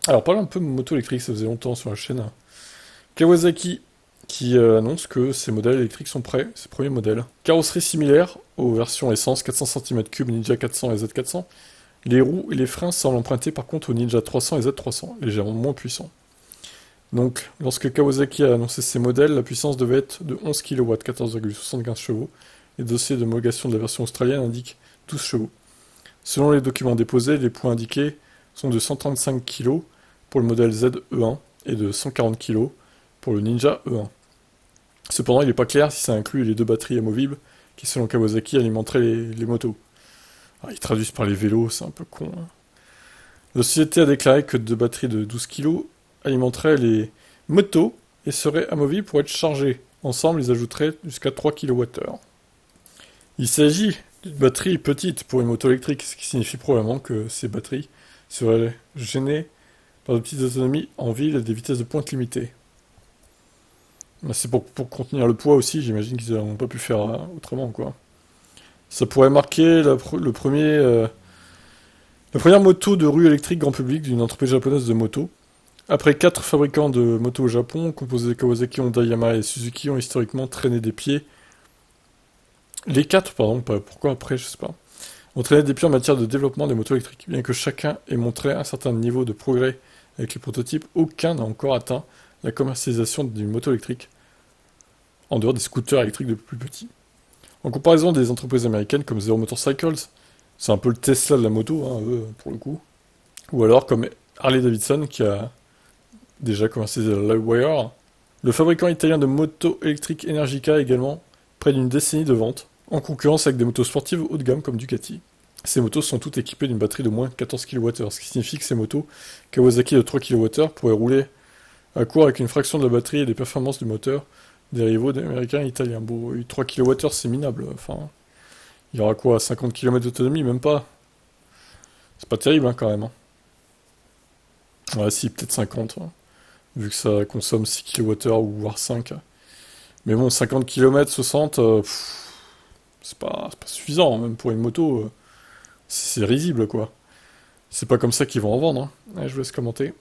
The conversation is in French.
Alors, parlons un peu de moto électrique, ça faisait longtemps sur la chaîne. Kawasaki qui annonce que ses modèles électriques sont prêts, ses premiers modèles. Carrosserie similaire aux versions essence 400 cm3 Ninja 400 et Z400. Les roues et les freins semblent emprunter par contre au Ninja 300 et Z300, légèrement moins puissants. Donc, lorsque Kawasaki a annoncé ses modèles, la puissance devait être de 11 kW, 14,75 chevaux. Les dossiers d'homologation de la version australienne indiquent 12 chevaux. Selon les documents déposés, les poids indiqués sont de 135 kg pour le modèle ZE1 et de 140 kg pour le Ninja E1. Cependant, il n'est pas clair si ça inclut les deux batteries amovibles qui, selon Kawasaki, alimenteraient les motos. Alors, ils traduisent par les vélos, c'est un peu con, hein. La société a déclaré que deux batteries de 12 kg alimenteraient les motos et seraient amovibles pour être chargées. Ensemble, ils ajouteraient jusqu'à 3 kWh. Il s'agit d'une batterie petite pour une moto électrique, ce qui signifie probablement que ces batteries seraient gênées par de petites autonomies en ville et des vitesses de pointe limitées. C'est pour contenir le poids aussi, j'imagine qu'ils n'ont pas pu faire autrement, quoi. Ça pourrait marquer la première moto de rue électrique grand public d'une entreprise japonaise de moto. Après quatre fabricants de motos au Japon, composés de Kawasaki, Honda, Yamaha et Suzuki, ont historiquement traîné des pieds. Les quatre, pardon, pourquoi après, je sais pas, ont traîné des pieds en matière de développement des motos électriques. Bien que chacun ait montré un certain niveau de progrès avec les prototypes, aucun n'a encore atteint la commercialisation d'une moto électrique, en dehors des scooters électriques de plus petits. En comparaison des entreprises américaines comme Zero Motorcycles, c'est un peu le Tesla de la moto, hein, eux, pour le coup. Ou alors comme Harley Davidson qui a déjà commercialisé la Livewire. Le fabricant italien de motos électriques Energica a également près d'une décennie de vente, en concurrence avec des motos sportives haut de gamme comme Ducati. Ces motos sont toutes équipées d'une batterie de moins de 14 kWh, ce qui signifie que ces motos Kawasaki de 3 kWh pourraient rouler à court avec une fraction de la batterie et des performances du moteur des rivaux des américains et italiens. Bon, 3 kWh c'est minable, enfin, il y aura quoi, 50 km d'autonomie, même pas. C'est pas terrible, hein, quand même, hein. Ouais, si, peut-être 50, hein, vu que ça consomme 6 kWh ou voire 5. Mais bon, 50 km, 60, c'est pas suffisant, hein, même pour une moto, c'est risible, quoi. C'est pas comme ça qu'ils vont en vendre, hein. Ouais, je vous laisse commenter.